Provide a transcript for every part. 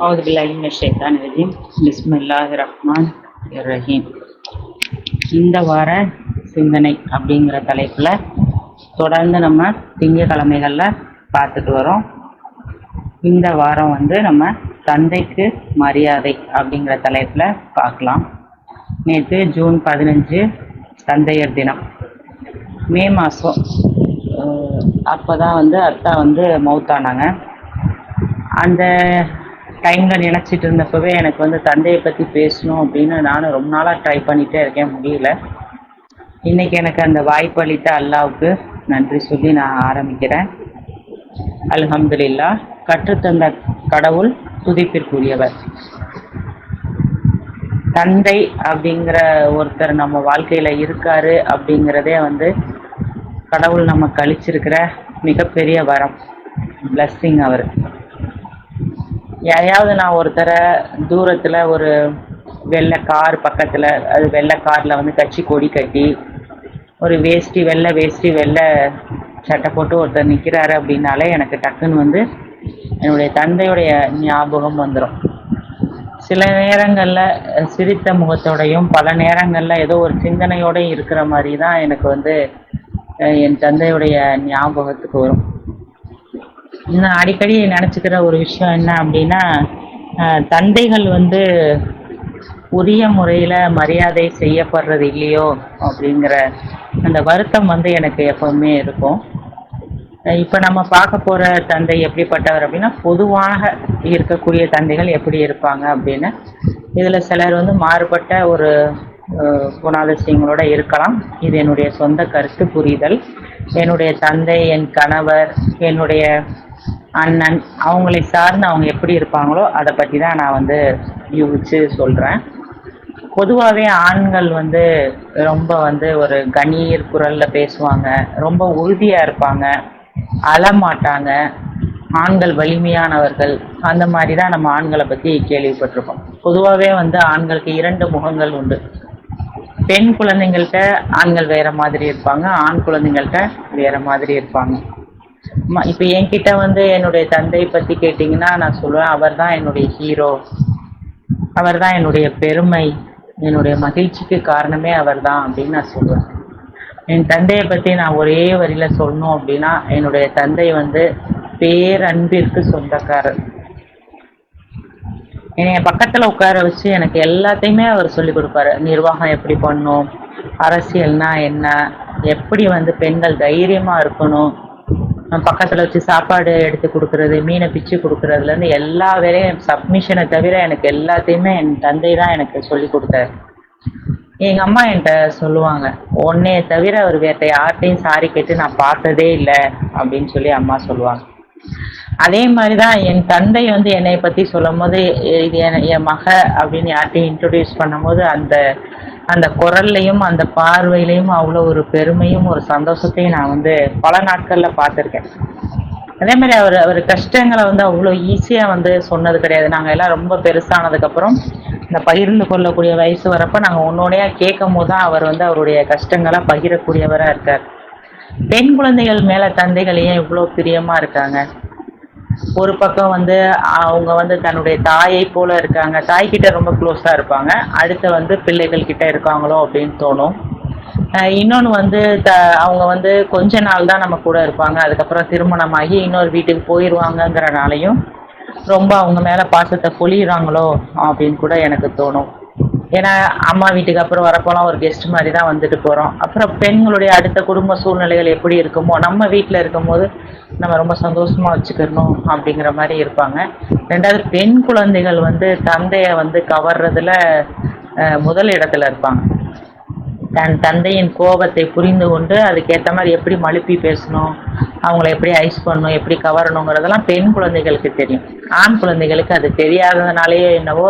அவுது பில்லாஹி மினஷ் ஷைத்தானிர் ரஜீம். பிஸ்மில்லாஹிர் ரஹ்மானிர் ரஹீம். இந்த வார சிந்தனை அப்படிங்கிற தலைப்பில் தொடர்ந்து நம்ம திங்கக்கிழமைகளில் பார்த்துட்டு வரோம். இந்த வாரம் நம்ம தந்தைக்கு மரியாதை அப்படிங்கிற தலைப்பில் பார்க்கலாம். நேற்று ஜூன் 15 தந்தையர் தினம். மே மாதம் அப்போ தான் அத்தா மவுத்தானாங்க. அந்த டைமில் நினச்சிட்டு இருந்தப்பவே எனக்கு தந்தையை பற்றி பேசணும் அப்படின்னு நானும் ரொம்ப நாளாக ட்ரை பண்ணிகிட்டே இருக்கேன், முடியல. இன்றைக்கி எனக்கு அந்த வாய்ப்பு அளித்த அல்லாவுக்கு நன்றி சொல்லி நான் ஆரம்பிக்கிறேன். அல்ஹம்துலில்லாஹ். கற்றுத்தந்த கடவுள் துதிப்பிற்குரியவர். தந்தை அப்படிங்கிற ஒருத்தர் நம்ம வாழ்க்கையில் இருக்காரு அப்படிங்கிறதே கடவுள் நமக்கு அளிச்சிருக்கிற மிகப்பெரிய வரம், பிளஸ்ஸிங். அவர் யாரையாவது நான் ஒருத்தரை தூரத்தில் ஒரு வெள்ளை கார் பக்கத்தில், அது வெள்ளை காரில் கட்சி கொடி கட்டி ஒரு வெள்ளை வேஷ்டி வெள்ளை சட்டை போட்டு ஒருத்தர் நிற்கிறாரு அப்படின்னாலே எனக்கு டக்குன்னு என்னுடைய தந்தையுடைய ஞாபகம் வந்துடும். சில நேரங்களில் சிரித்த முகத்தோடையும் பல நேரங்களில் ஏதோ ஒரு சிந்தனையோடையும் இருக்கிற மாதிரி தான் எனக்கு என் தந்தையுடைய ஞாபகத்துக்கு வரும். நான் அடிக்கடி நினச்சிக்கிற ஒரு விஷயம் என்ன அப்படின்னா, தந்தைகள் உரிய முறையில் மரியாதை செய்யப்படுறது இல்லையோ அப்படிங்கிற அந்த வருத்தம் எனக்கு எப்பவுமே இருக்கும். இப்போ நம்ம பார்க்க போகிற தந்தை எப்படிப்பட்டவர் அப்படின்னா, பொதுவாக இருக்கக்கூடிய தந்தைகள் எப்படி இருப்பாங்க அப்படின்னு, இதில் சிலர் மாறுபட்ட ஒரு குணாதிசயங்களோட இருக்கலாம். இது என்னுடைய சொந்த கருத்து, புரிதல். என்னுடைய தந்தை, என் கணவர், என்னுடைய அண்ணன், அவங்களை சார்ந்து அவங்க எப்படி இருப்பாங்களோ அதை பற்றி தான் நான் யூகிச்சு சொல்கிறேன். பொதுவாகவே ஆண்கள் ரொம்ப ஒரு கணீர் குரலில் பேசுவாங்க, ரொம்ப உறுதியாக இருப்பாங்க, அழமாட்டாங்க, ஆண்கள் வலிமையானவர்கள், அந்த மாதிரி தான் நம்ம ஆண்களை பற்றி கேள்விப்பட்டிருக்கோம். பொதுவாகவே ஆண்களுக்கு 2 முகங்கள் உண்டு. பெண் குழந்தைங்கள்ட்ட ஆண்கள் வேற மாதிரி இருப்பாங்க, ஆண் குழந்தைங்கள்ட்ட வேற மாதிரி இருப்பாங்க. இப்போ என்கிட்ட என்னுடைய தந்தை பற்றி கேட்டிங்கன்னா நான் சொல்லுவேன், அவர் தான் என்னுடைய ஹீரோ, அவர் தான் என்னுடைய பெருமை, என்னுடைய மகிழ்ச்சிக்கு காரணமே அவர் தான் அப்படின்னு நான் சொல்லுவேன். என் தந்தையை பற்றி நான் ஒரே வரியில் சொல்லணும் அப்படின்னா, என்னுடைய தந்தை பேரன்பிற்கு சொந்தக்காரர். என்னைய பக்கத்தில் உட்கார வச்சு எனக்கு எல்லாத்தையுமே அவர் சொல்லிக் கொடுப்பாரு. நிர்வாகம் எப்படி பண்ணணும், அரசியல்னா என்ன, எப்படி பெண்கள் தைரியமாக இருக்கணும், பக்கத்தில் வச்சு சாப்பாடு எடுத்து கொடுக்குறது, மீனை பிச்சு கொடுக்குறதுலேருந்து எல்லா வேலையும், சப்மிஷனை தவிர எனக்கு எல்லாத்தையுமே என் தந்தை தான் எனக்கு சொல்லி கொடுத்தாரு. எங்கள் அம்மா என்கிட்ட சொல்லுவாங்க, உன்னைய தவிர அவர் வேற யார்கிட்டையும் சாரி கேட்டு நான் பார்த்ததே இல்லை அப்படின்னு சொல்லி அம்மா சொல்லுவாங்க. அதே மாதிரி தான் என் தந்தை என்னை பற்றி சொல்லும் போது, இது என் மக அப்படின்னு யார்கிட்டையும் இன்ட்ரடியூஸ் பண்ணும் போது அந்த குரல்லையும் அந்த பார்வையிலையும் அவ்வளோ ஒரு பெருமையும் ஒரு சந்தோஷத்தையும் நான் பல நாட்களில் பார்த்துருக்கேன். அதே மாதிரி அவர் கஷ்டங்களை அவ்வளோ ஈஸியாக சொன்னது கிடையாது. நாங்கள் எல்லாம் ரொம்ப பெருசானதுக்கப்புறம் இந்த பகிர்ந்து கொள்ளக்கூடிய வயசு வரப்போ நாங்கள் ஒன்னோடையா கேட்கும் போது தான் அவர் அவருடைய கஷ்டங்களை பகிரக்கூடியவராக இருக்கார். பெண் குழந்தைகள் மேலே தந்தைகள் ஏன் இவ்வளோ பிரியமாக இருக்காங்க? ஒரு பக்கம் அவங்க தன்னுடைய தாயை போல இருக்காங்க, தாய்கிட்ட ரொம்ப க்ளோஸாக இருப்பாங்க. அடுத்து பிள்ளைகள் கிட்ட இருக்காங்களோ அப்படின்னு தோணும். இன்னொன்று அவங்க கொஞ்ச நாள் தான் நம்ம கூட இருப்பாங்க, அதுக்கப்புறம் திருமணமாகி இன்னொரு வீட்டுக்கு போயிடுவாங்கங்கிறனாலையும் ரொம்ப அவங்க மேலே பாசத்தை பொழியிறாங்களோ அப்படின்னு கூட எனக்கு தோணும். ஏன்னா அம்மா வீட்டுக்கு அப்புறம் வரப்போலாம் ஒரு கெஸ்ட் மாதிரி தான் வந்துட்டு போகிறோம். அப்புறம் பெண்களுடைய அடுத்த குடும்ப சூழ்நிலைகள் எப்படி இருக்குமோ, நம்ம வீட்டில் இருக்கும்போது நம்ம ரொம்ப சந்தோஷமாக வச்சுக்கணும் அப்படிங்கிற மாதிரி இருப்பாங்க. ரெண்டாவது, பெண் குழந்தைகள் தந்தையை கவர்றதுல முதல் இடத்துல இருப்பாங்க. தன் தந்தையின் கோபத்தை புரிந்து கொண்டு அதுக்கேற்ற மாதிரி எப்படி மழுப்பி பேசணும், அவங்கள எப்படி ஐஸ் பண்ணணும், எப்படி கவரணுங்கிறதெல்லாம் பெண் குழந்தைகளுக்கு தெரியும். ஆண் குழந்தைகளுக்கு அது தெரியாததுனாலேயே என்னவோ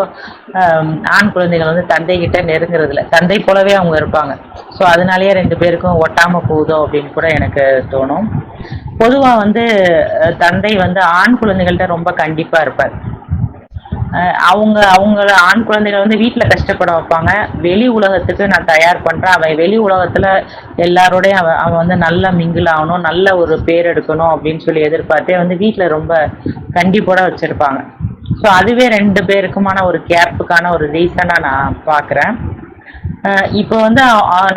ஆண் குழந்தைகள் தந்தைகிட்ட நெருங்குறதில்ல, தந்தை போலவே அவங்க இருப்பாங்க. ஸோ அதனாலேயே 2 பேருக்கும் ஒட்டாமல் போகுதோ அப்படின்னு கூட எனக்கு தோணும். பொதுவாக தந்தை ஆண் குழந்தைகள்கிட்ட ரொம்ப கண்டிப்பாக இருப்பார். அவங்கள ஆண் குழந்தைகள் வீட்டில் கஷ்டப்பட வைப்பாங்க. வெளி உலகத்துக்கு நான் தயார் பண்ணுறேன், அவன் வெளி உலகத்தில் எல்லாரோடையும் அவன் நல்லா மிங்கிள் ஆகணும், நல்ல ஒரு பேர் எடுக்கணும் அப்படின்னு சொல்லி எதிர்பார்த்தே வீட்டில் ரொம்ப கண்டிப்போட வச்சுருப்பாங்க. ஸோ அதுவே 2 பேருக்குமான ஒரு கேப்புக்கான ஒரு ரீசனா நான் பார்க்குறேன். இப்போ வந்து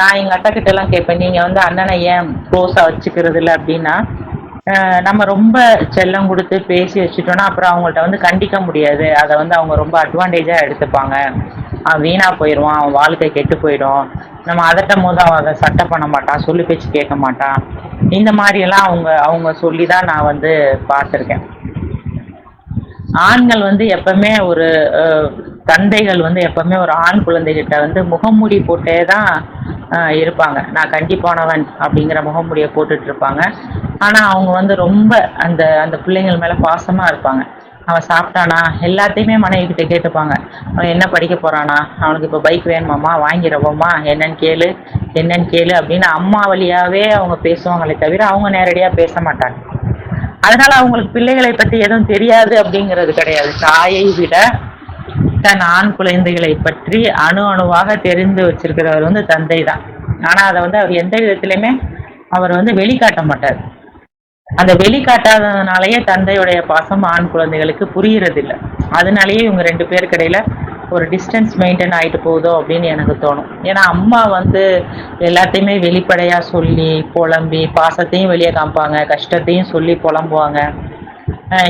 நான் எங்க அத்தா கிட்ட எல்லாம் கேட்பேன், நீங்க வந்து அண்ணனை ஏன் க்ளோஸா வச்சுக்கிறது இல்ல அப்படின்னா, நம்ம ரொம்ப செல்லம் கொடுத்து பேசி வச்சுட்டோம்னா அப்புறம் அவங்கள்ட்ட வந்து கண்டிக்க முடியாது. அதை வந்து அவங்க ரொம்ப அட்வான்டேஜா எடுத்துப்பாங்க. அவன் வீணா போயிடுவான், அவன் வாழ்க்கை கெட்டு போயிடும். நம்ம அதட்டும் போது அவன் அதை சட்டை பண்ண மாட்டான், சொல்லி பேச்சு கேட்க மாட்டான். இந்த மாதிரி எல்லாம் அவங்க அவங்க சொல்லி தான் நான் வந்து பார்த்துருக்கேன். ஆண்கள் வந்து எப்பவுமே ஒரு தந்தைகள் வந்து எப்பவுமே ஒரு ஆண் குழந்தைகிட்ட வந்து முகமூடி போட்டே தான் இருப்பாங்க. நான் கண்டிப்பானவன் அப்படிங்கிற முகமூடியை போட்டுட்டு இருப்பாங்க. ஆனா அவங்க வந்து ரொம்ப அந்த அந்த பிள்ளைங்கள் மேல பாசமா இருப்பாங்க. அவன் சாப்பிட்டானா எல்லாத்தையுமே மனைவி கிட்ட கேட்டுப்பாங்க. அவன் என்ன படிக்க போறானா, அவனுக்கு இப்போ பைக் வேணுமாம்மா, வாங்கிடவோமா, என்னன்னு கேளு என்னன்னு கேளு அப்படின்னு அம்மா வழியாவே அவங்க பேசுவாங்களே தவிர அவங்க நேரடியா பேச மாட்டாங்க. அதனால அவங்களுக்கு பிள்ளைகளை பத்தி எதுவும் தெரியாது அப்படிங்கிறது கிடையாது. தாயை விட தன் ஆண் குழந்தைகளை பற்றி அணு அணுவாக தெரிந்து வச்சிருக்கிறவர் வந்து தந்தை தான். ஆனா அதை வந்து அவர் எந்த விதத்திலுமே அவர் வந்து வெளிக்காட்ட மாட்டார். அந்த வெளிக்காட்டாததுனாலயே தந்தையுடைய பாசம் ஆண் குழந்தைகளுக்கு புரியறது இல்லை. அதனாலயே இவங்க 2 பேருக்கு இடையில ஒரு டிஸ்டன்ஸ் மெயின்டைன் ஆயிட்டு போகுதோ அப்படின்னு எனக்கு தோணும். ஏன்னா அம்மா வந்து எல்லாத்தையுமே வெளிப்படையா சொல்லி புலம்பி பாசத்தையும் வெளியே காமிப்பாங்க, கஷ்டத்தையும் சொல்லி புலம்புவாங்க.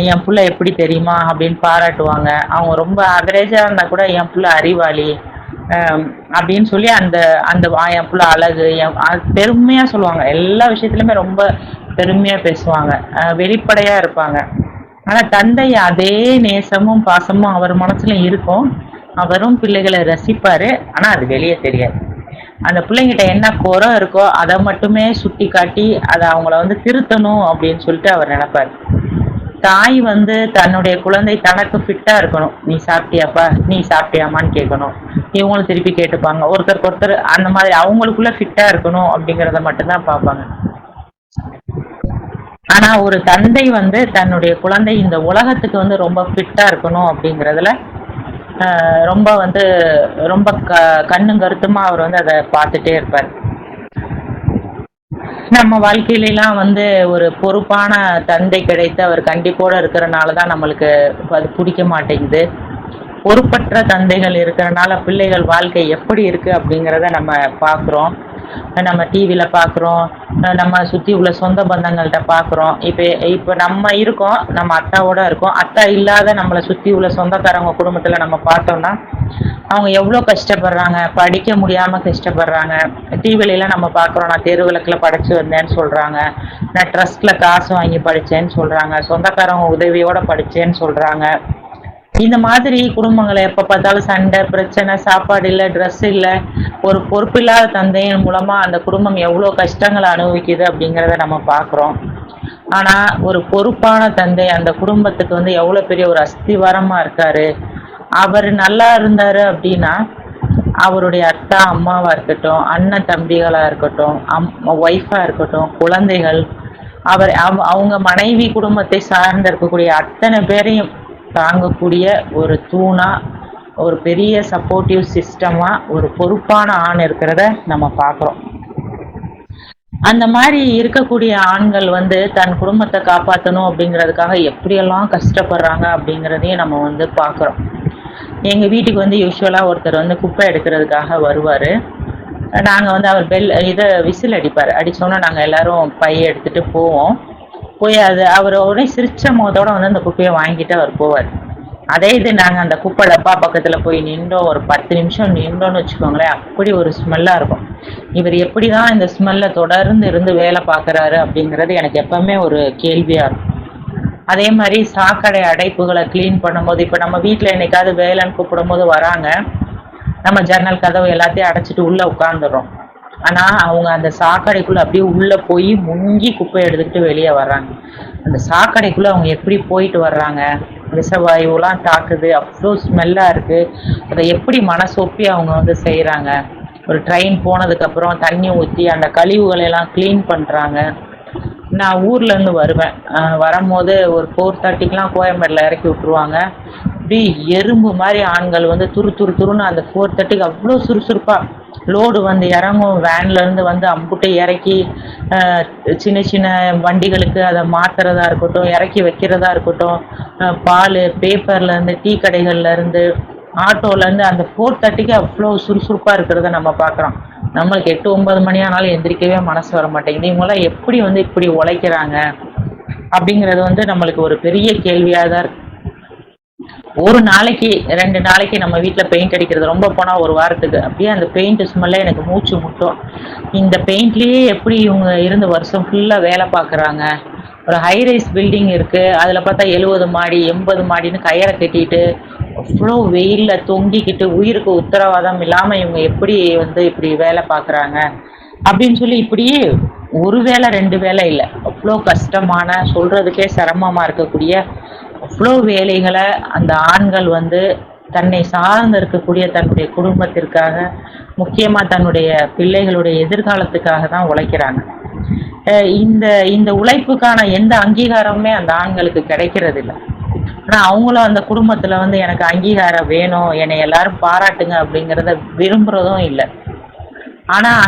என் புள்ள எப்படி தெரியுமா அப்படின்னு பாராட்டுவாங்க. அவங்க ரொம்ப அவரேஜா இருந்தா கூட என் புள்ள அறிவாளி அப்படின்னு சொல்லி அந்த அந்த என் புள்ள அழகு பெருமையா சொல்லுவாங்க. எல்லா விஷயத்துலயுமே ரொம்ப பெருமையா பேசுவாங்க, வெளிப்படையா இருப்பாங்க. ஆனா தந்தை அதே நேசமும் பாசமும் அவர் மனசுல இருக்கும். அவரும் பிள்ளைகளை ரசிப்பாரு. ஆனா அது வெளியே தெரியாது. அந்த பிள்ளைங்கிட்ட என்ன குறை இருக்கோ அதை மட்டுமே சுட்டி காட்டி அதை அவங்கள வந்து திருத்தணும் அப்படின்னு சொல்லிட்டு அவர் நினைப்பாரு. தாய் வந்து தன்னுடைய குழந்தை தனக்கு ஃபிட்டா இருக்கணும். நீ சாப்பிட்டியாப்பா, நீ சாப்பிட்டியாமான்னு கேட்கணும். இவங்களும் திருப்பி கேட்டுப்பாங்க. ஒருத்தருக்கு ஒருத்தர் அந்த மாதிரி அவங்களுக்குள்ள ஃபிட்டா இருக்கணும் அப்படிங்கிறத மட்டும்தான் பார்ப்பாங்க. ஆனா ஒரு தந்தை வந்து தன்னுடைய குழந்தை இந்த உலகத்துக்கு வந்து ரொம்ப ஃபிட்டா இருக்கணும் அப்படிங்கிறதுல ரொம்ப வந்து ரொம்ப கண்ணும் கருத்துமா அவர் வந்து அதை பார்த்துட்டே இருப்பார். நம்ம வாழ்க்கையிலாம் வந்து ஒரு பொறுப்பான தந்தை கிடைத்து அவர் கண்டிப்போட இருக்கிறனால தான் நம்மளுக்கு அது பிடிக்க மாட்டேங்குது. பொறுப்பற்ற தந்தைகள் இருக்கிறனால பிள்ளைகள் வாழ்க்கை எப்படி இருக்கு அப்படிங்கிறத நம்ம பார்க்குறோம். நம்ம டிவியில பார்க்குறோம், நம்ம சுற்றி உள்ள சொந்த பந்தங்கள்கிட்ட பார்க்குறோம். இப்போ நம்ம இருக்கோம், நம்ம அத்தாவோட இருக்கோம். அத்தா இல்லாத நம்மளை சுற்றி உள்ள சொந்தக்காரங்க குடும்பத்தில் நம்ம பார்த்தோம்னா அவங்க எவ்வளோ கஷ்டப்படுறாங்க, படிக்க முடியாமல் கஷ்டப்படுறாங்க. டிவிலெலாம் நம்ம பார்க்குறோம், நான் தெருவிளக்கில் படித்து வந்தேன்னு சொல்கிறாங்க, நான் ட்ரஸ்ட்டில் காசு வாங்கி படித்தேன்னு சொல்கிறாங்க, சொந்தக்காரங்க உதவியோடு படித்தேன்னு சொல்கிறாங்க. இந்த மாதிரி குடும்பங்களை எப்போ பார்த்தாலும் சண்டை பிரச்சனை, சாப்பாடு இல்லை, ட்ரெஸ் இல்லை. ஒரு பொறுப்பில்லாத தந்தையின் மூலமா அந்த குடும்பம் எவ்வளோ கஷ்டங்களை அனுபவிக்குது அப்படிங்கிறத நம்ம பார்க்குறோம். ஆனா ஒரு பொறுப்பான தந்தை அந்த குடும்பத்துக்கு வந்து எவ்வளோ பெரிய ஒரு அஸ்திவாரமா இருக்காரு. அவர் நல்லா இருந்தாரு அப்படின்னா அவருடைய அத்தா அம்மாவா இருக்கட்டும், அண்ணன் தம்பிகளா இருக்கட்டும், ஒய்ஃபா இருக்கட்டும், குழந்தைகள், அவங்க மனைவி குடும்பத்தை சார்ந்து இருக்கக்கூடிய அத்தனை பேரையும் தாங்கக்கூடிய ஒரு தூணா, ஒரு பெரிய சப்போர்ட்டிவ் சிஸ்டமா ஒரு பொறுப்பான ஆண் இருக்கிறத நம்ம பார்க்குறோம். அந்த மாதிரி இருக்கக்கூடிய ஆண்கள் வந்து தன் குடும்பத்தை காப்பாற்றணும் அப்படிங்கிறதுக்காக எப்படியெல்லாம் கஷ்டப்படுறாங்க அப்படிங்கிறதையும் நம்ம வந்து பார்க்குறோம். எங்கள் வீட்டுக்கு வந்து யூஸ்வலாக ஒருத்தர் வந்து குப்பை எடுக்கிறதுக்காக வருவார். நாங்கள் வந்து அவர் இதை விசில் அடிப்பார். அடித்தோன்னா நாங்கள் எல்லாரும் பையை எடுத்துகிட்டு போவோம். போய் அவர் உடனே சிரிச்ச முகத்தோட வந்து அந்த குப்பையை வாங்கிட்டு அவர் போவார். அதே இது நாங்கள் அந்த குப்பை டப்பா பக்கத்தில் போய் நின்றோம், ஒரு 10 நிமிஷம் நின்றோன்னு வச்சுக்கோங்களேன், அப்படி ஒரு ஸ்மெல்லாக இருக்கும். இவர் எப்படி தான் இந்த ஸ்மெல்ல தொடர்ந்து இருந்து வேலை பார்க்குறாரு அப்படிங்கிறது எனக்கு எப்பவுமே ஒரு கேள்வியாக இருக்கும். அதே மாதிரி சாக்கடை அடைப்புகளை க்ளீன் பண்ணும்போது, இப்போ நம்ம வீட்டில் என்னைக்காவது வேலைன்னு கூப்பிடும் போது வராங்க, நம்ம ஜன்னல் கதவு எல்லாத்தையும் அடைச்சிட்டு உள்ளே உட்காந்துடுறோம். ஆனால் அவங்க அந்த சாக்கடைக்குள்ளே அப்படியே உள்ளே போய் முங்கி குப்பை எடுத்துக்கிட்டு வெளியே வர்றாங்க. அந்த சாக்கடைக்குள்ளே அவங்க எப்படி போயிட்டு வர்றாங்க, விஷவாயுலாம் தாக்குது, அவ்வளோ ஸ்மெல்லாக இருக்குது. அதை எப்படி மனசொப்பி அவங்க வந்து செய்கிறாங்க. ஒரு ட்ரெயின் போனதுக்கப்புறம் தண்ணி ஊற்றி அந்த கழிவுகளெல்லாம் க்ளீன் பண்ணுறாங்க. நான் ஊர்லேருந்து வருவேன், வரும்போது ஒரு 4:30க்கெலாம் கோயம்பேடில் இறக்கி விட்ருவாங்க. அப்படி எறும்பு மாதிரி ஆண்கள் வந்து துரு துரு துருன்னு அந்த 4:30க்கு அவ்வளோ சுறுசுறுப்பா லோடு வந்து இறங்கும், வேன்ல இருந்து வந்து அம்புட்டை இறக்கி சின்ன சின்ன வண்டிகளுக்கு அதை மாத்துறதா இருக்கட்டும், இறக்கி வைக்கிறதா இருக்கட்டும், பால் பேப்பர்ல இருந்து டீ கடைகள்ல இருந்து ஆட்டோல இருந்து அந்த 4:30க்கு அவ்வளோ சுறுசுறுப்பா இருக்கிறத நம்ம பார்க்குறோம். நம்மளுக்கு 8, 9 மணி ஆனாலும் எந்திரிக்கவே மனசு வர மாட்டேங்குது. இவங்களாம் எப்படி வந்து இப்படி உழைக்கிறாங்க அப்படிங்கிறது வந்து நம்மளுக்கு ஒரு பெரிய கேள்வியா தான் இருக்கு. ஒரு நாளைக்கு 2 நாளைக்கு நம்ம வீட்டில் பெயிண்ட் அடிக்கிறது, ரொம்ப போனால் ஒரு வாரத்துக்கு அப்படியே அந்த பெயிண்ட் ஸ்மெல்ல எனக்கு மூச்சு முட்டும். இந்த பெயிண்ட்லேயே எப்படி இவங்க இருந்து வருஷம் ஃபுல்லாக வேலை பார்க்குறாங்க. ஒரு ஹை ரைஸ் பில்டிங் இருக்குது, அதில் பார்த்தா 70 மாடி 80 மாடின்னு கயரை கட்டிட்டு அவ்வளோ வெயிலில் தொங்கிக்கிட்டு உயிருக்கு உத்தரவாதம் இல்லாமல் இவங்க எப்படி வந்து இப்படி வேலை பார்க்குறாங்க அப்படின்னு சொல்லி இப்படியே ஒரு வேளை 2 வேளை இல்லை, அவ்வளோ கஷ்டமான சொல்றதுக்கே சிரமமாக இருக்கக்கூடிய அவ்வளோ வேலைகளை அந்த ஆண்கள் வந்து தன்னை சார்ந்து இருக்கக்கூடிய தன்னுடைய குடும்பத்திற்காக, முக்கியமாக தன்னுடைய பிள்ளைகளுடைய எதிர்காலத்துக்காக தான் உழைக்கிறாங்க. இந்த இந்த உழைப்புக்கான எந்த அங்கீகாரமுமே அந்த ஆண்களுக்கு கிடைக்கிறது இல்லை. ஆனால் அவங்களும் அந்த குடும்பத்தில் வந்து எனக்கு அங்கீகாரம் வேணும், என்னை எல்லாரும் பாராட்டுங்க அப்படிங்கிறத விரும்புகிறதும் இல்லை. ஆனால்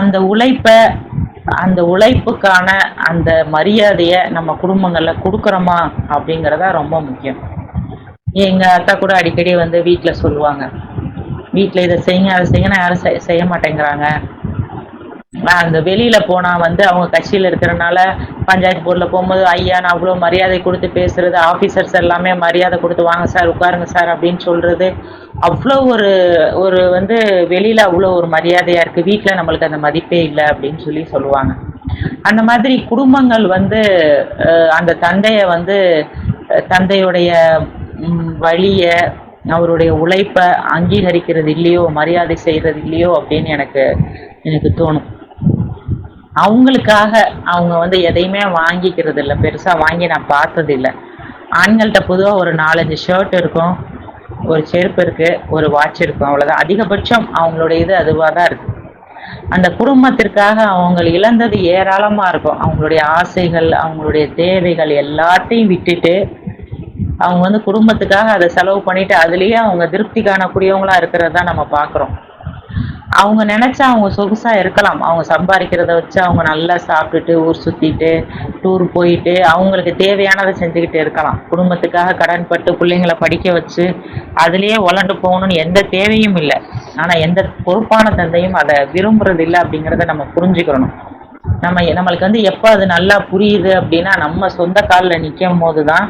அந்த உழைப்புக்கான அந்த மரியாதையை நம்ம குடும்பங்களில் கொடுக்குறோமா அப்படிங்கிறதா ரொம்ப முக்கியம். எங்கள் அக்கா கூட அடிக்கடி வந்து வீட்டில் சொல்லுவாங்க, வீட்டில் இதை செய்யுங்க அதை செய்யுங்கன்னா யாரும் செய்ய மாட்டேங்கிறாங்க. அந்த வெளியில போனா வந்து அவங்க கட்சியில இருக்கிறனால பஞ்சாயத்து போர்டில் போகும்போது ஐயா நான் அவ்வளோ மரியாதை கொடுத்து பேசுறது, ஆஃபீஸர்ஸ் எல்லாமே மரியாதை கொடுத்து வாங்க சார் உட்காருங்க சார் அப்படின்னு சொல்றது அவ்வளோ ஒரு ஒரு வந்து வெளியில அவ்வளோ ஒரு மரியாதையா இருக்கு, வீட்டில் நம்மளுக்கு அந்த மதிப்பே இல்லை அப்படின்னு சொல்லி சொல்லுவாங்க. அந்த மாதிரி குடும்பங்கள் வந்து அந்த தந்தைய வந்து தந்தையுடைய வழிய அவருடைய உழைப்பை அங்கீகரிக்கிறது இல்லையோ, மரியாதை செய்யறது இல்லையோ அப்படின்னு எனக்கு தோணும். அவங்களுக்காக அவங்க வந்து எதையுமே வாங்கிக்கிறது இல்லை, பெருசா வாங்கி நான் பார்த்தது இல்லை. ஆண்கள்கிட்ட பொதுவாக ஒரு 4-5 ஷர்ட் இருக்கும், ஒரு செருப்பு இருக்கு, ஒரு வாட்ச் இருக்கும், அவ்வளவுதான். அதிகபட்சம் அவங்களுடைய இது அதுவாக தான் இருக்கு. அந்த குடும்பத்திற்காக அவங்க இழந்தது ஏராளமா இருக்கும். அவங்களுடைய ஆசைகள், அவங்களுடைய தேவைகள் எல்லாத்தையும் விட்டுட்டு அவங்க வந்து குடும்பத்துக்காக அதை செலவு பண்ணிட்டு அதுலயே அவங்க திருப்தி காணக்கூடியவங்களா இருக்கிறத நம்ம பார்க்குறோம். அவங்க நினைச்சா அவங்க சொகுசா இருக்கலாம், அவங்க சம்பாதிக்கிறத வச்சு அவங்க நல்லா சாப்பிட்டுட்டு ஊர் சுத்திட்டு டூர் போயிட்டு அவங்களுக்கு தேவையானதை செஞ்சுக்கிட்டு இருக்கலாம். குடும்பத்துக்காக கடன் பட்டு பிள்ளைங்களை படிக்க வச்சு அதுலயே உழண்டு போகணும்னு எந்த தேவையும் இல்லை. ஆனா எந்த பொறுப்பான தந்தையும் அதை விரும்புறது இல்லை அப்படிங்கிறத நம்ம புரிஞ்சுக்கணும். நம்மளுக்கு வந்து எப்போ அது நல்லா புரியுது அப்படின்னா நம்ம சொந்த காலில் நிற்கும் போதுதான்,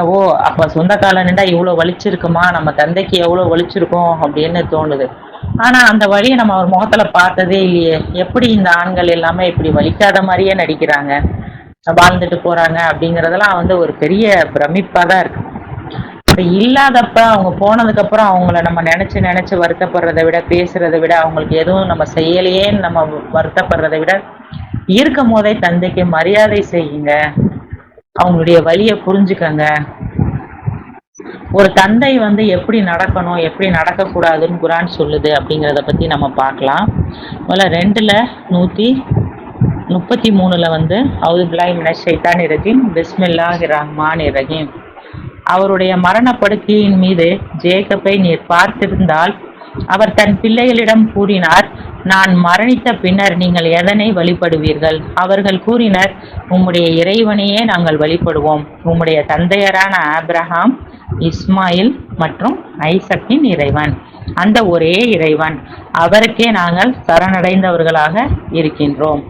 ஓ அப்ப சொந்த கால நின்றா இவ்வளவு வலிச்சிருக்குமா, நம்ம தந்தைக்கு எவ்வளவு வலிச்சிருக்கோம் அப்படின்னு தோணுது. ஆனா அந்த வழியை நம்ம அவர் முகத்துல பார்த்ததே இல்லையே. எப்படி இந்த ஆண்கள் எல்லாமே இப்படி வலிக்காத மாதிரியே நடிக்கிறாங்க, வாழ்ந்துட்டு போறாங்க அப்படிங்கறதெல்லாம் வந்து ஒரு பெரிய பிரமிப்பா தான் இருக்கு. இப்ப இல்லாதப்ப அவங்க போனதுக்கு அப்புறம் அவங்கள நம்ம நினைச்சு நினைச்சு வருத்தப்படுறதை விட, பேசுறதை விட, அவங்களுக்கு எதுவும் நம்ம செய்யலையேன்னு நம்ம வருத்தப்படுறதை விட, இருக்கும் போதே தந்தைக்கு மரியாதை செய்யுங்க, அவங்களுடைய வலியை புரிஞ்சுக்கங்க. ஒரு தந்தை வந்து எப்படி நடக்கணும் எப்படி நடக்கக்கூடாதுன்னு குரான் சொல்லுது அப்படிங்கிறத பத்தி நம்ம பார்க்கலாம். முதல்ல 2:133 வந்து அவுதுபில்லாஹி மினஷ் ஷைத்தானிர் ரஜீம் பிஸ்மில்லாஹிர் ரஹ்மானிர் ரஹீம். அவருடைய மரணப்படுக்கையின் மீது ஜேக்கபை நீர் பார்த்திருந்தால் அவர் தன் பிள்ளைகளிடம் கூறினார், நான் மரணித்த பின்னர் நீங்கள் எதனை வழிபடுவீர்கள்? அவர்கள் கூறினர், உம்முடைய இறைவனையே நாங்கள் வழிபடுவோம், உம்முடைய தந்தையரான ஆபிரகாம், இஸ்மாயில் மற்றும் ஐசக்கின் இறைவன், அந்த ஒரே இறைவன், அவருக்கே நாங்கள் சரணடைந்தவர்களாக இருக்கின்றோம்.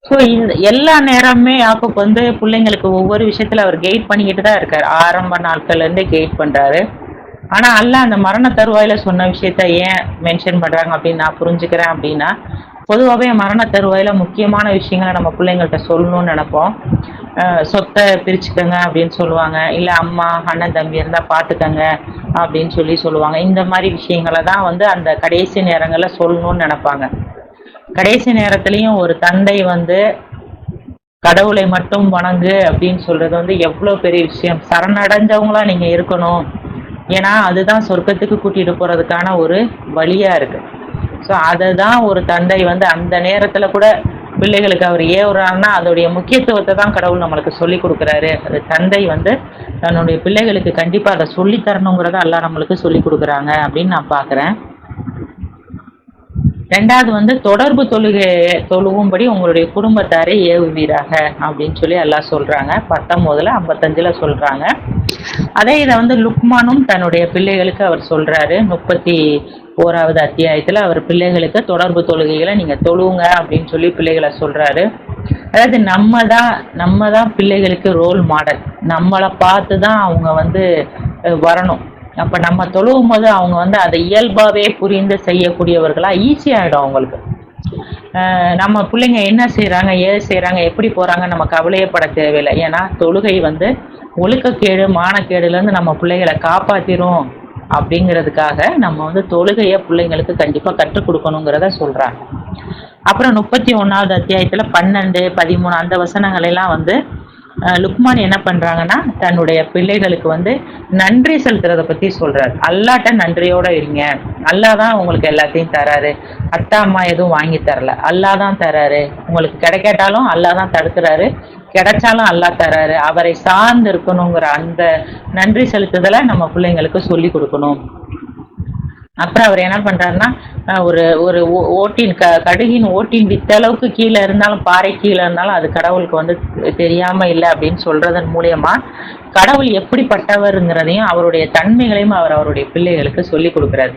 ஸோ இந்த எல்லா நேரமே யாக்கோப் வந்து பிள்ளைங்களுக்கு ஒவ்வொரு விஷயத்துல அவர் கைட் பண்ணிக்கிட்டு தான் இருக்காரு. ஆரம்ப நாட்கள்ல இருந்து கைட் பண்றாரு. ஆனா அல்லாஹ் அந்த மரண தருவாயில சொன்ன விஷயத்த ஏன் மென்ஷன் பண்றாங்க அப்படின்னு நான் புரிஞ்சுக்கிறேன் அப்படின்னா, பொதுவாகவே மரண தருவாயில முக்கியமான விஷயங்களை நம்ம பிள்ளைங்கள்ட்ட சொல்லணும்னு நினைப்போம். சொத்தை பிரிச்சுக்கங்க அப்படின்னு சொல்லுவாங்க, இல்ல அம்மா அண்ணன் தம்பி இருந்தா பாத்துக்கங்க அப்படின்னு சொல்லுவாங்க. இந்த மாதிரி விஷயங்களை தான் வந்து அந்த கடைசி நேரங்கள்ல சொல்லணும்னு நினைப்பாங்க. கடைசி நேரத்திலையும் ஒரு தந்தை வந்து கடவுளை மட்டும் வணங்கு அப்படின்னு சொல்றது வந்து எவ்வளவு பெரிய விஷயம். சரணடைஞ்சவங்களா நீங்க இருக்கணும், ஏன்னா அதுதான் சொர்க்கத்துக்கு கூட்டிட்டு போறதுக்கான ஒரு வழியா இருக்கு. ஸோ அதை தான் ஒரு தந்தை வந்து அந்த நேரத்துல கூட பிள்ளைகளுக்கு அவர் ஏவுறாருன்னா அதோடைய முக்கியத்துவத்தை தான் கடவுள் நம்மளுக்கு சொல்லி கொடுக்குறாரு. அது தந்தை வந்து தன்னுடைய பிள்ளைகளுக்கு கண்டிப்பா அதை சொல்லி தரணுங்கிறத எல்லாம் நம்மளுக்கு சொல்லி கொடுக்குறாங்க அப்படின்னு நான் பாக்குறேன். ரெண்டாவது வந்து தொடர்பு தொழுகும்படி உங்களுடைய குடும்பத்தாரை ஏவுவீராக அப்படின்னு சொல்லி எல்லாம் சொல்றாங்க. 19:55 சொல்றாங்க. அதே இதை வந்து லுக்மானும் தன்னுடைய பிள்ளைகளுக்கு அவர் சொல்றாரு. 31வது அத்தியாயத்துல அவர் பிள்ளைகளுக்கு தொடர்பு தொழுகைகளை நீங்க தொழுவுங்க அப்படின்னு சொல்லி பிள்ளைகளை சொல்றாரு. அதாவது நம்ம தான் பிள்ளைகளுக்கு ரோல் மாடல். நம்மளை பார்த்து தான் அவங்க வந்து வரணும். அப்ப நம்ம தொழுவும் போது அவங்க வந்து அதை இயல்பாவே புரிந்து செய்யக்கூடியவர்களா ஈஸியாயிடும் அவங்களுக்கு. நம்ம பிள்ளைங்க என்ன செய்யறாங்க, ஏது செய்யறாங்க, எப்படி போறாங்க நம்ம கவலையப்பட தேவையில்லை. ஏன்னா தொழுகை வந்து ஒழுக்கக்கேடு மானக்கேடுல இருந்து நம்ம பிள்ளைகளை காப்பாத்திரும் அப்படிங்கிறதுக்காக நம்ம வந்து தொழுகைய பிள்ளைங்களுக்கு கண்டிப்பா கற்றுக் கொடுக்கணுங்கிறத சொல்றாங்க. அப்புறம் 31வது அத்தியாயத்துல 12, 13 அந்த வசனங்கள் எல்லாம் வந்து லுக்மான் என்ன பண்றாங்கன்னா தன்னுடைய பிள்ளைகளுக்கு வந்து நன்றி செலுத்துறத பத்தி சொல்றாரு. அல்லாட்ட நன்றியோட இருங்க. அல்லாஹ் தான் உங்களுக்கு எல்லாத்தையும் தராரு. அத்தா அம்மா எதுவும் வாங்கி தரல, அல்லாஹ் தான் தராரு. உங்களுக்கு கிடைக்காட்டாலும் அல்லாஹ் தான் தடுக்கிறாரு, கிடைச்சாலும் அல்லாஹ் தராரு. அவரை சார்ந்து இருக்கணுங்கிற அந்த நன்றி செலுத்துதலை நம்ம பிள்ளைங்களுக்கு சொல்லி கொடுக்கணும். அப்புறம் அவர் என்ன பண்றாருன்னா ஒரு ஒரு ஓட்டின் கடுகின் ஓட்டின் வித்தளவுக்கு கீழே இருந்தாலும் பாறை கீழே இருந்தாலும் அது கடவுளுக்கு வந்து தெரியாம இல்லை அப்படின்னு சொல்றதன் மூலியமா கடவுள் எப்படிப்பட்டவருங்கிறதையும் அவருடைய தன்மைகளையும் அவர் அவருடைய பிள்ளைகளுக்கு சொல்லி கொடுக்குறாரு.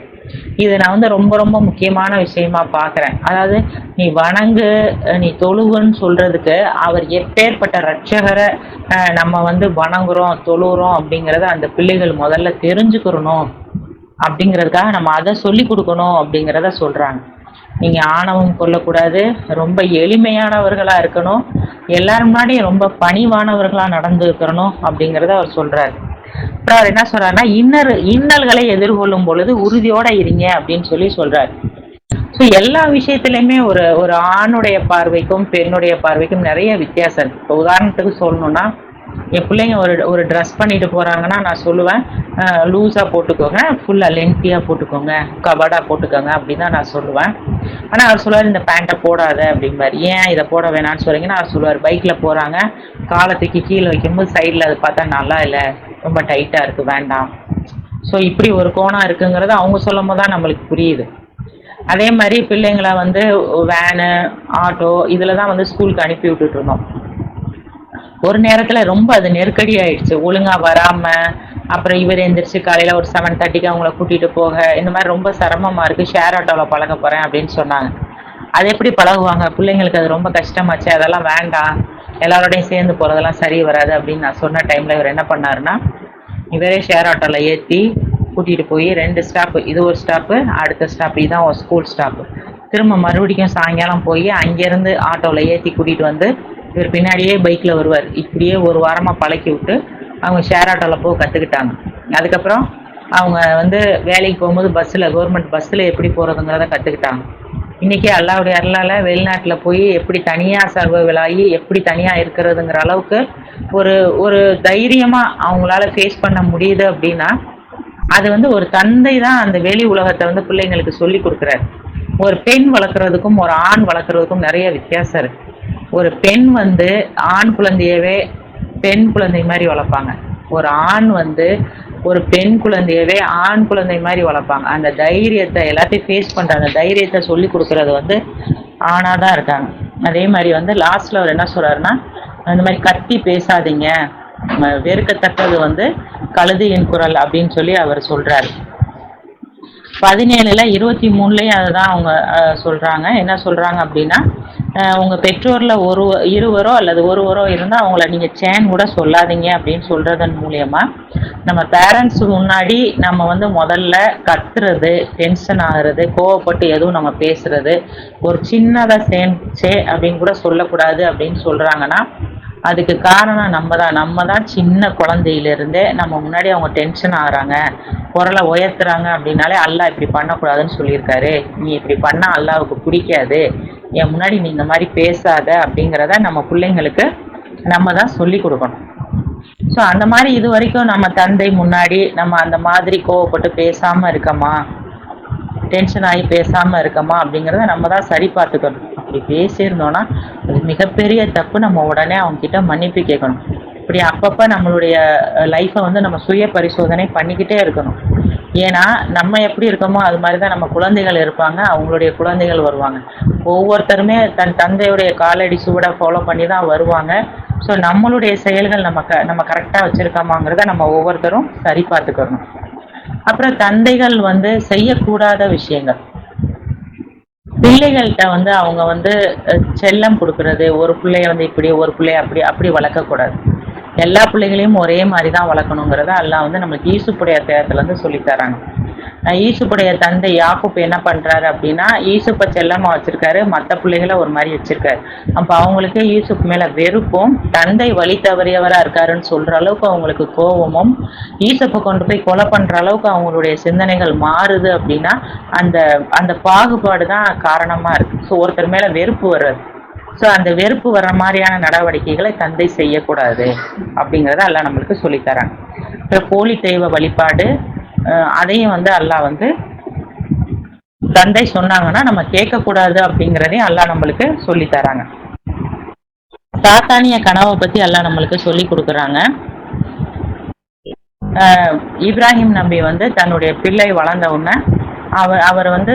இது நான் வந்து ரொம்ப ரொம்ப முக்கியமான விஷயமா பாக்குறேன். அதாவது நீ வணங்கு, நீ தொழுவுன்னு சொல்றதுக்கு அவர் எப்பேற்பட்ட ரட்சகரை நம்ம வந்து வணங்குறோம் தொழுகிறோம் அப்படிங்கிறத அந்த பிள்ளைகள் முதல்ல தெரிஞ்சுக்கிறணும். அப்படிங்கிறதுக்காக நம்ம அதை சொல்லி கொடுக்கணும் அப்படிங்கிறத சொல்றாங்க. நீங்க ஆணவம் கொள்ளக்கூடாது, ரொம்ப எளிமையானவர்களா இருக்கணும், எல்லாரும் முன்னாடியும் ரொம்ப பணிவானவர்களா நடந்துக்கணும் அப்படிங்கிறத அவர் சொல்றாரு. அப்புறம் அவர் என்ன சொல்றாருன்னா இன்னல்களை எதிர்கொள்ளும் பொழுது உறுதியோட இருங்க அப்படின்னு சொல்லி சொல்றாரு. ஸோ எல்லா விஷயத்திலையுமே ஒரு ஆணுடைய பார்வைக்கும் பெண்ணுடைய பார்வைக்கும் நிறைய வித்தியாசம் இருக்கு. இப்போ உதாரணத்துக்கு சொல்லணும்னா என் பிள்ளைங்க ஒரு ட்ரெஸ் பண்ணிட்டு போறாங்கன்னா நான் சொல்லுவேன் லூஸாக போட்டுக்கோங்க, ஃபுல்லாக லென்த்தியாக போட்டுக்கோங்க, கவர்டாக போட்டுக்கோங்க அப்படின்னு தான் நான் சொல்லுவேன். ஆனால் அவர் சொல்லுவார் இந்த பேண்ட்டை போடாத அப்படிம்பார். ஏன் இதை போட வேணான்னு சொல்றீங்கன்னா அவர் சொல்லுவார் பைக்கில் போகிறாங்க காலத்துக்கு கீழே வைக்கும்போது சைடில் அது பார்த்தா நல்லா இல்லை, ரொம்ப டைட்டாக இருக்குது, வேண்டாம். ஸோ இப்படி ஒரு கோணம் இருக்குங்கிறது அவங்க சொல்லும் போது தான் நம்மளுக்கு புரியுது. அதே மாதிரி பிள்ளைங்களை வந்து வேனு ஆட்டோ இதில் தான் வந்து ஸ்கூலுக்கு அனுப்பி விட்டுட்டு இருந்தோம். ஒரு நேரத்துல ரொம்ப அது நெருக்கடி ஆயிடுச்சு, ஒழுங்கா வராம அப்புறம் இவர் எந்திரிச்சு காலையில ஒரு 7:30க்கு அவங்கள கூட்டிட்டு போக இந்த மாதிரி ரொம்ப சிரமமா இருக்கு, ஷேர் ஆட்டோவில் பழக போறேன் அப்படின்னு சொன்னாங்க. அது எப்படி பழகுவாங்க, பிள்ளைங்களுக்கு அது ரொம்ப கஷ்டமாச்சு, அதெல்லாம் வேண்டாம், எல்லாரோடையும் சேர்ந்து போறதெல்லாம் சரி வராது அப்படின்னு நான் சொன்ன டைம்ல இவர் என்ன பண்ணாருன்னா இவரே ஷேர் ஆட்டோவில் ஏற்றி கூட்டிட்டு போய் 2 ஸ்டாப்பு, இது ஒரு ஸ்டாப்பு, அடுத்த ஸ்டாப் இதுதான் ஒரு ஸ்கூல் ஸ்டாப்பு, திரும்ப மறுபடியும் சாயங்காலம் போய் அங்கேருந்து ஆட்டோவில் ஏற்றி கூட்டிட்டு வந்து இவர் பின்னாடியே பைக்கில் வருவார். இப்படியே ஒரு வாரமாக பழக்கி விட்டு அவங்க ஷேர் ஆட்டோவில் போக கற்றுக்கிட்டாங்க. அதுக்கப்புறம் அவங்க வந்து வேலைக்கு போகும்போது கவர்மெண்ட் பஸ்ஸில் எப்படி போகிறதுங்கிறத கற்றுக்கிட்டாங்க. இன்றைக்கி அல்லாவுடைய அருளால் வெளிநாட்டில் போய் எப்படி தனியாக சர்வைவல் ஆகி எப்படி தனியாக இருக்கிறதுங்கிற அளவுக்கு ஒரு தைரியமாக அவங்களால ஃபேஸ் பண்ண முடியுது அப்படின்னா அது வந்து ஒரு தந்தை தான் அந்த வெளி உலகத்தை வந்து பிள்ளைங்களுக்கு சொல்லி கொடுக்குறாரு. ஒரு பெண் வளர்க்குறதுக்கும் ஒரு ஆண் வளர்க்குறதுக்கும் நிறைய வித்தியாசம் இருக்குது. ஒரு பெண் வந்து ஆண் குழந்தையவே பெண் குழந்தை மாதிரி வளர்ப்பாங்க, ஒரு ஆண் வந்து ஒரு பெண் குழந்தையவே ஆண் குழந்தை மாதிரி வளர்ப்பாங்க. அந்த தைரியத்தை எல்லாத்தையும் ஃபேஸ் பண்ற அந்த தைரியத்தை சொல்லி கொடுக்கறது வந்து ஆணாதான் இருக்காங்க. அதே மாதிரி வந்து லாஸ்ட்ல அவர் என்ன சொல்றாருன்னா அந்த மாதிரி கத்தி பேசாதீங்க, வெறுக்கத்தக்கது வந்து கழுதையின் குரல் அப்படின்னு சொல்லி அவர் சொல்றாரு. 17ல் 23லயும் அதுதான் அவங்க சொல்றாங்க. என்ன சொல்றாங்க அப்படின்னா உங்க பெற்றோர்ல இருவரோ அல்லது ஒருவரோ இருந்தால் அவங்கள நீங்க சேன் கூட சொல்லாதீங்க அப்படின்னு சொல்றதன் மூலியமா நம்ம பேரண்ட்ஸ் முன்னாடி நம்ம வந்து முதல்ல கத்துறது, டென்ஷன் ஆகுறது, கோவப்பட்டு எதுவும் நம்ம பேசுறது, ஒரு சின்னதா சே அப்படின்னு கூட சொல்லக்கூடாது அப்படின்னு சொல்றாங்கன்னா அதுக்கு காரணம் நம்ம தான் சின்ன குழந்தையிலிருந்தே நம்ம முன்னாடி அவங்க டென்ஷன் ஆகுறாங்க, குரலை உயர்த்துறாங்க அப்படின்னாலே அல்லாஹ் இப்படி பண்ணக்கூடாதுன்னு சொல்லியிருக்காரு, நீ இப்படி பண்ணா அல்லாஹ்வுக்கு பிடிக்காது, என் முன்னாடி நீ இந்த மாதிரி பேசாத அப்படிங்கிறத நம்ம பிள்ளைங்களுக்கு நம்ம தான் சொல்லி கொடுக்கணும். ஸோ அந்த மாதிரி இது வரைக்கும் நம்ம தந்தை முன்னாடி நம்ம அந்த மாதிரி கோவப்பட்டு பேசாம இருக்கமா, டென்ஷன் ஆகி பேசாம இருக்கமா அப்படிங்கிறத நம்ம தான் சரி பார்த்துக்கணும். அப்படி பேசியிருந்தோம்னா அது மிகப்பெரிய தப்பு. நம்ம உடனே அவங்க கிட்ட மன்னிப்பு கேட்கணும். இப்படி அப்பப்ப நம்மளுடைய லைஃப்பை வந்து நம்ம சுய பரிசோதனை பண்ணிக்கிட்டே இருக்கணும். ஏன்னா நம்ம எப்படி இருக்கோமோ அது மாதிரி தான் நம்ம குழந்தைகள் இருப்பாங்க, அவங்களுடைய குழந்தைகள் வருவாங்க. ஒவ்வொருத்தருமே தன் தந்தையுடைய காலடி சூட ஃபாலோ பண்ணி தான் வருவாங்க. ஸோ நம்மளுடைய செயல்கள் நம்ம கரெக்டாக வச்சிருக்கோமாங்கிறத நம்ம ஒவ்வொருத்தரும் சரி பார்த்துக்கணும். அப்புறம் தந்தைகள் வந்து செய்யக்கூடாத விஷயங்கள், பிள்ளைகள்கிட்ட வந்து அவங்க வந்து செல்லம் கொடுக்கறது, ஒரு பிள்ளைய வந்து இப்படி ஒரு பிள்ளைய அப்படி அப்படி வளர்க்கக்கூடாது. எல்லா பிள்ளைகளையும் ஒரே மாதிரி தான் வளர்க்கணுங்கிறத அல்லாஹ் வந்து நம்மளுக்கு யூசுப்புடைய அத்தியாயத்துல இருந்து சொல்லி தராங்க. யூசுப்புடைய தந்தை யாக்கூப் என்ன பண்றாரு அப்படின்னா, யூசுப்பை செல்லமா வச்சிருக்காரு, மற்ற பிள்ளைகளை ஒரு மாதிரி வச்சிருக்காரு. அப்ப அவங்களுக்கு யூசுப் மேல வெறுப்பும், தந்தை வழி தவறியவரா இருக்காருன்னு சொல்ற அளவுக்கு அவங்களுக்கு கோபமும், யூசுப்பை கொண்டு போய் கொலை பண்ற அளவுக்கு அவங்களுடைய சிந்தனைகள் மாறுது அப்படின்னா அந்த அந்த பாகுபாடு தான் காரணமா இருக்கு. ஸோ ஒருத்தர் மேல வெறுப்பு வர்றது. ஸோ அந்த வெறுப்பு வர்ற மாதிரியான நடவடிக்கைகளை தந்தை செய்யக்கூடாது அப்படிங்கிறத அல்லாஹ் நம்மளுக்கு சொல்லித்தராங்க. இப்போ போலி தெய்வ வழிபாடு, அதையும் வந்து அல்லாஹ் வந்து தந்தை சொன்னாங்கன்னா நம்ம கேட்கக்கூடாது அப்படிங்கிறதையும் அல்லாஹ் நம்மளுக்கு சொல்லி தராங்க. சாத்தானிய கனவை பத்தி அல்லாஹ் நம்மளுக்கு சொல்லி கொடுக்குறாங்க. இப்ராஹிம் நபி வந்து தன்னுடைய பிள்ளை வளர்ந்த உடனே அவர் வந்து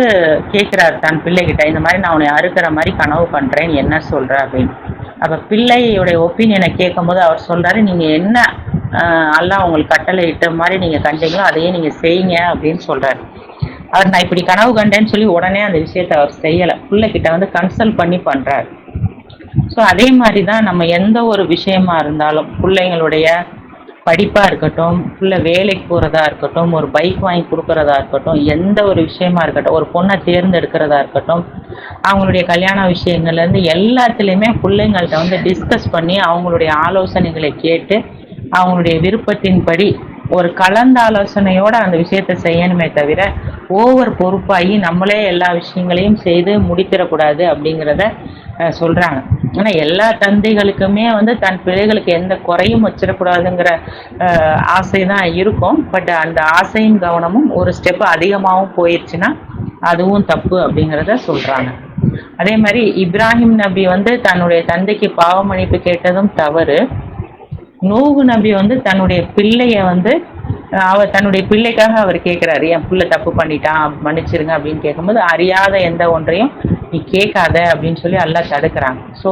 கேட்குறாரு தன் பிள்ளைகிட்ட, இந்த மாதிரி நான் உன்னை அறுக்கிற மாதிரி கனவு பண்றேன், என்ன சொல்ற அப்படின்னு. அப்ப பிள்ளையுடைய ஒப்பீனியனை கேட்கும் போது அவர் சொல்றாரு, நீங்க என்ன அல்லாஹ் உங்களுக்கு கட்டளை இட்ட மாதிரி நீங்க கண்டீங்களோ அதையே நீங்க செய்யுங்க அப்படின்னு சொல்றாரு. அவர் நான் இப்படி கனவு கண்டேன்னு சொல்லி உடனே அந்த விஷயத்த அவர் செய்யலை, பிள்ளைகிட்ட வந்து கன்சல்ட் பண்ணி பண்றாரு. ஸோ அதே மாதிரி தான் நம்ம எந்த ஒரு விஷயமா இருந்தாலும், பிள்ளைங்களுடைய படிப்பா இருக்கட்டும், இல்லை வேலைக்கு போறதா இருக்கட்டும், ஒரு பைக் வாங்கி கொடுக்கறதா இருக்கட்டும், எந்த ஒரு விஷயமா இருக்கட்டும், ஒரு பொண்ணை தேர்ந்தெடுக்கிறதா இருக்கட்டும், அவங்களுடைய கல்யாண விஷயங்கள்ல இருந்து எல்லாத்துலேயுமே பிள்ளைங்கள்ட்ட வந்து டிஸ்கஸ் பண்ணி அவங்களுடைய ஆலோசனைகளை கேட்டு அவங்களுடைய விருப்பத்தின்படி ஒரு கலந்த ஆலோசனையோட அந்த விஷயத்த செய்யணுமே தவிர ஓவர் பொறுப்பாகி நம்மளே எல்லா விஷயங்களையும் செய்து முடித்திடக்கூடாது அப்படிங்கிறத சொல்றாங்க. ஆனா எல்லா தந்தைகளுக்குமே வந்து தன் பிள்ளைகளுக்கு எந்த குறையும் வச்சிடக்கூடாதுங்கிற ஆசை தான் இருக்கும். பட் அந்த ஆசையும் கவனமும் ஒரு ஸ்டெப் அதிகமாகவும் போயிடுச்சுன்னா அதுவும் தப்பு அப்படிங்கிறத சொல்றாங்க. அதே மாதிரி இப்ராஹிம் நபி வந்து தன்னுடைய தந்தைக்கு பாவ மன்னிப்பு கேட்டதும் தவறு. நூஹு நபி வந்து தன்னுடைய பிள்ளைய வந்து தன்னுடைய பிள்ளைக்காக அவர் கேட்கிறாரு, என் பிள்ளை தப்பு பண்ணிட்டான் மன்னிச்சிருங்க அப்படின்னு கேட்கும்போது அறியாத எந்த ஒன்றையும் நீ கேட்காத அப்படின்னு சொல்லி அல்லாஹ் தடுக்கிறாங்க. ஸோ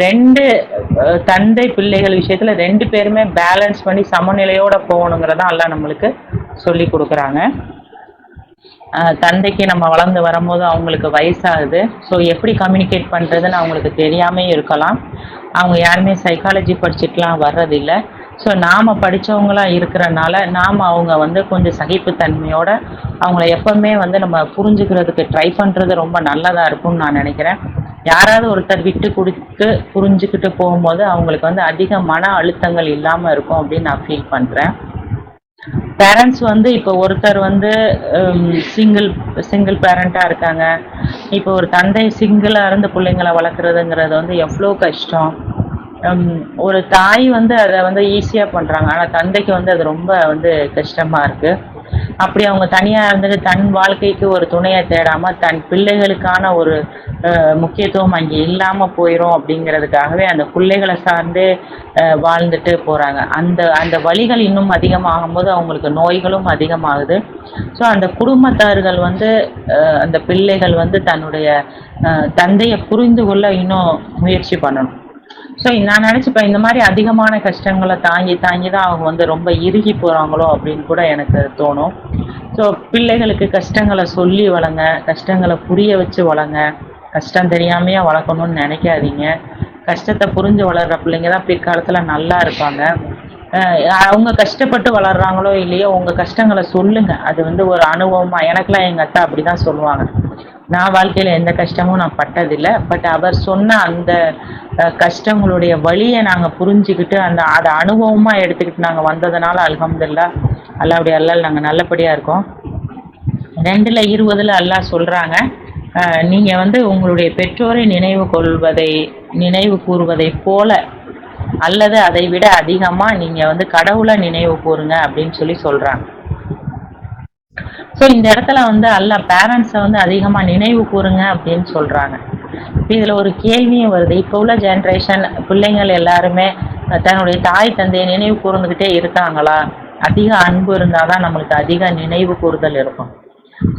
ரெண்டு தந்தை பிள்ளைகள் விஷயத்துல ரெண்டு பேருமே பேலன்ஸ் பண்ணி சமநிலையோட போகணுங்கிறதான் அல்லாஹ் நம்மளுக்கு சொல்லி கொடுக்குறாங்க. தந்தைக்கு நம்ம வளர்ந்து வரும்போது அவங்களுக்கு வயசாகுது. ஸோ எப்படி கம்யூனிகேட் பண்ணுறதுன்னு அவங்களுக்கு தெரியாமே இருக்கலாம். அவங்க யாருமே சைக்காலஜி படிச்சுட்டுலாம் வர்றதில்லை. ஸோ நாம் படித்தவங்களா இருக்கிறனால நாம் அவங்க வந்து கொஞ்சம் சகிப்புத்தன்மையோட அவங்கள எப்பவுமே வந்து நம்ம புரிஞ்சுக்கிறதுக்கு ட்ரை பண்ணுறது ரொம்ப நல்லதாக இருக்கும்னு நான் நினைக்கிறேன். யாராவது ஒருத்தர் விட்டு கொடுத்து புரிஞ்சுக்கிட்டு போகும்போது அவங்களுக்கு வந்து அதிக மன அழுத்தங்கள் இல்லாமல் இருக்கும் அப்படின்னு நான் ஃபீல் பண்ணுறேன். பேரண்ட்ஸ் வந்து இப்போ ஒருத்தர் வந்து சிங்கிள் பேரண்ட்டாக இருக்காங்க. இப்போ ஒரு தந்தை சிங்கிளாக இருந்து பிள்ளைங்களை வளர்க்குறதுங்கிறது வந்து எவ்வளோ கஷ்டம். ஒரு தாய் வந்து அதை வந்து ஈஸியாக பண்ணுறாங்க, ஆனால் தந்தைக்கு வந்து அது ரொம்ப வந்து கஷ்டமாக இருக்குது. அப்படி அவங்க தனியாக இருந்துட்டு தன் வாழ்க்கைக்கு ஒரு துணையை தேடாமல் தன் பிள்ளைகளுக்கான ஒரு முக்கியத்துவம் அங்கே இல்லாமல் போயிடும் அப்படிங்கிறதுக்காகவே அந்த பிள்ளைகளை சார்ந்து வாழ்ந்துட்டு போகிறாங்க. அந்த வலிகள் இன்னும் அதிகமாகும் போது அவங்களுக்கு நோய்களும் அதிகமாகுது. ஸோ அந்த குடும்பத்தார்கள் வந்து அந்த பிள்ளைகள் வந்து தன்னுடைய தந்தையை புரிந்து கொள்ள இன்னும் முயற்சி பண்ணணும். ஸோ நான் நினச்சிப்பேன், இந்த மாதிரி அதிகமான கஷ்டங்களை தாங்கி தான் அவங்க வந்து ரொம்ப இறுகி போகிறாங்களோ அப்படின்னு கூட எனக்கு தோணும். ஸோ பிள்ளைகளுக்கு கஷ்டங்களை சொல்லி வளங்க, கஷ்டங்களை புரிய வச்சு வளங்க. கஷ்டம் தெரியாமையே வளர்க்கணும்னு நினைக்காதீங்க. கஷ்டத்தை புரிஞ்சு வளர்கிற பிள்ளைங்க தான் பிற்காலத்தில் நல்லா இருப்பாங்க. அவங்க கஷ்டப்பட்டு வளர்கிறாங்களோ இல்லையோ உங்கள் கஷ்டங்களை சொல்லுங்கள். அது வந்து ஒரு அனுபவமாக, எனக்கெலாம் எங்கள் அத்தை அப்படி தான் சொல்லுவாங்க. நான் வாழ்க்கையில் எந்த கஷ்டமும் நான் பட்டதில்லை. பட் அவர் சொன்ன அந்த கஷ்டங்களுடைய வழியை நாங்கள் புரிஞ்சுக்கிட்டு அதை அனுபவமாக எடுத்துக்கிட்டு நாங்கள் வந்ததுனால அல்ஹம்துலில்லாஹ் அல்லாஹ்வுடைய அருளால் நாங்கள் நல்லபடியாக இருக்கோம். 2:20 அல்லாஹ் சொல்கிறாங்க, நீங்கள் வந்து உங்களுடைய பெற்றோரை நினைவு கூறுவதை போல அல்லது அதை விட அதிகமாக நீங்கள் வந்து கடவுளை நினைவு கூறுங்க அப்படின்னு சொல்லி சொல்கிறாங்க. ஸோ இந்த இடத்துல வந்து அல்லாஹ் பேரண்ட்ஸை வந்து அதிகமாக நினைவு கூறுங்க அப்படின்னு சொல்கிறாங்க. இதில் ஒரு கேள்வியும் வருது. இப்போ உள்ள ஜென்ரேஷன் பிள்ளைங்கள் எல்லாருமே தன்னுடைய தாய் தந்தையை நினைவு கூர்ந்துக்கிட்டே இருக்காங்களா? அதிக அன்பு இருந்தால் தான் நம்மளுக்கு அதிக நினைவு கூறுதல் இருக்கும்.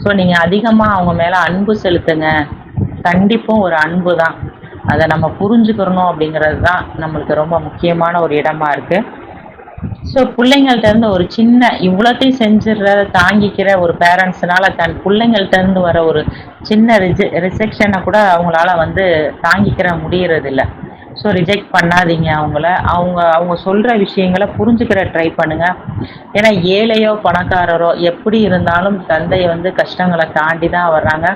ஸோ நீங்கள் அதிகமாக அவங்க மேலே அன்பு செலுத்துங்க. கண்டிப்பும் ஒரு அன்பு தான். அதை நம்ம புரிஞ்சுக்கிறணும் அப்படிங்கிறது தான் நம்மளுக்கு ரொம்ப முக்கியமான ஒரு இடமா இருக்குது. ஸோ பிள்ளைங்கள்ட்ட இருந்து ஒரு சின்ன இவ்வளோத்தையும் செஞ்சிடுறத தாங்கிக்கிற ஒரு பேரண்ட்ஸ்னால தன் பிள்ளைங்கள்ட்ட இருந்து வர ஒரு சின்ன ரிஜெக்ஷனை கூட அவங்களால வந்து தாங்கிக்கிற முடியறது இல்லை. ஸோ ரிஜெக்ட் பண்ணாதீங்க அவங்கள. அவங்க அவங்க சொல்கிற விஷயங்களை புரிஞ்சுக்கிற ட்ரை பண்ணுங்க. ஏன்னா ஏழையோ பணக்காரரோ எப்படி இருந்தாலும் தந்தையை வந்து கஷ்டங்களை தாண்டி தான் வர்றாங்க.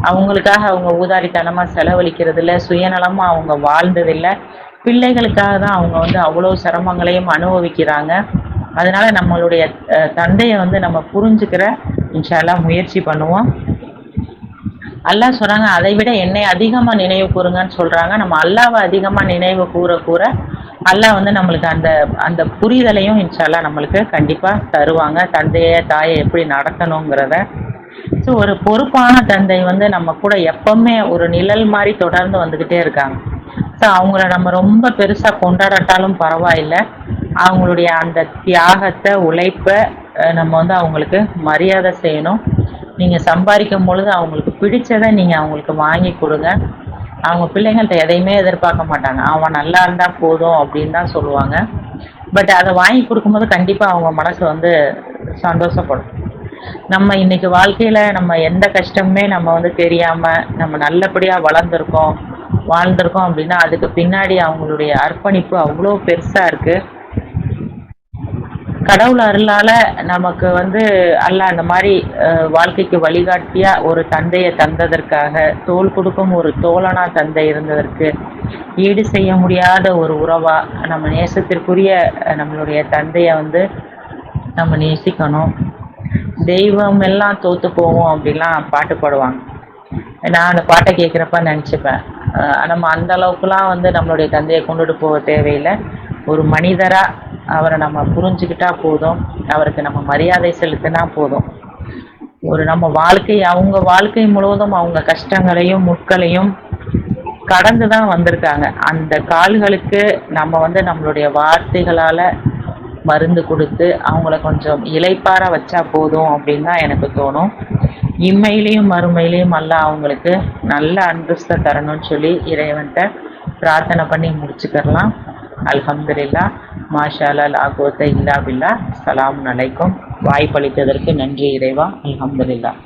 அவங்களுக்காக அவங்க ஊதாரித்தனமாக செலவழிக்கிறதில்ல, சுயநலமாக அவங்க வாழ்ந்ததில்லை. பிள்ளைகளுக்காக தான் அவங்க வந்து அவ்வளோ சிரமங்களையும் அனுபவிக்கிறாங்க. அதனால நம்மளுடைய தந்தையை வந்து நம்ம புரிஞ்சுக்கிற இன்ஷா அல்லாஹ் முயற்சி பண்ணுவோம். அல்லாஹ் சொல்றாங்க, அதை விட என்னை அதிகமாக நினைவு கூறுங்கன்னு சொல்றாங்க. நம்ம அல்லாவை அதிகமாக நினைவு கூற கூற அல்லாஹ் வந்து நம்மளுக்கு அந்த அந்த புரிதலையும் இன்ஷா அல்லாஹ் நம்மளுக்கு கண்டிப்பாக தருவாங்க. தந்தையை தாயை எப்படி நடத்தணுங்கிறத. ஸோ ஒரு பொறுப்பான தந்தை வந்து நம்ம கூட எப்பவுமே ஒரு நிழல் மாதிரி தொடர்ந்து வந்துக்கிட்டே இருக்காங்க. ஸோ அவங்கள நம்ம ரொம்ப பெருசாக கொண்டாடட்டாலும் பரவாயில்லை. அவங்களுடைய அந்த தியாகத்தை உழைப்பை நம்ம வந்து அவங்களுக்கு மரியாதை செய்யணும். நீங்கள் சம்பாதிக்கும் பொழுது அவங்களுக்கு பிடிச்சதை நீங்கள் அவங்களுக்கு வாங்கி கொடுங்க. அவங்க பிள்ளைங்கள்ட்ட எதையுமே எதிர்பார்க்க மாட்டாங்க. அவன் நல்லா இருந்தால் போதும் அப்படின்னு தான் சொல்லுவாங்க. பட் அதை வாங்கி கொடுக்கும்போது கண்டிப்பாக அவங்க மனசு வந்து சந்தோஷப்படும். நம்ம இன்னைக்கு வாழ்க்கையில் நம்ம எந்த கஷ்டமுமே நம்ம வந்து தெரியாமல் நம்ம நல்லபடியாக வாழ்ந்திருக்கோம் அப்படின்னா அதுக்கு பின்னாடி அவங்களுடைய அர்ப்பணிப்பு அவ்வளோ பெருசாக இருக்குது. கடவுள் அருளால் நமக்கு வந்து அல்லாஹ் அந்த மாதிரி வாழ்க்கைக்கு வழிகாட்டியாக ஒரு தந்தையை தந்ததற்காக, தோள் கொடுக்கும் ஒரு தோழனா தந்தை இருந்ததற்கு, ஈடு செய்ய முடியாத ஒரு உறவா நம்ம நேசத்திற்குரிய நம்மளுடைய தந்தையை வந்து நம்ம நேசிக்கணும். தெய்வம் எல்லாம் தோற்று போவோம் அப்படிலாம் பாட்டு பாடுவாங்க. நான் அந்த பாட்டை கேட்குறப்ப நினச்சிப்பேன், நம்ம அந்த அளவுக்குலாம் வந்து நம்மளுடைய தந்தையை கொண்டுட்டு போக தேவையில்லை. ஒரு மனிதராக அவரை நம்ம புரிஞ்சுக்கிட்டா போதும். அவருக்கு நம்ம மரியாதை செலுத்தினா போதும். ஒரு நம்ம அவங்க வாழ்க்கை முழுவதும் அவங்க கஷ்டங்களையும் முட்களையும் கடந்து தான் வந்திருக்காங்க. அந்த கால்களுக்கு நம்ம வந்து நம்மளுடைய வார்த்தைகளால் மருந்து கொடுத்து அவங்கள கொஞ்சம் இளைப்பாற வச்சா போதும் அப்படின்னு தான் எனக்கு தோணும். இம்மையிலையும் மறுமையிலையும் அல்லாஹ் அவங்களுக்கு நல்ல அந்தஸ்தை தரணும்னு சொல்லி இறைவன்கிட்ட பிரார்த்தனை பண்ணி முடிச்சுக்கலாம். அல்ஹம்துலில்லாஹ், மாஷா அல்லாஹ், லா குவத்த இல்லா பில்லா. அஸ்ஸலாமு அலைக்கும். வாய்ப்பளித்ததற்கு நன்றி இறைவா. அல்ஹம்துலில்லாஹ்.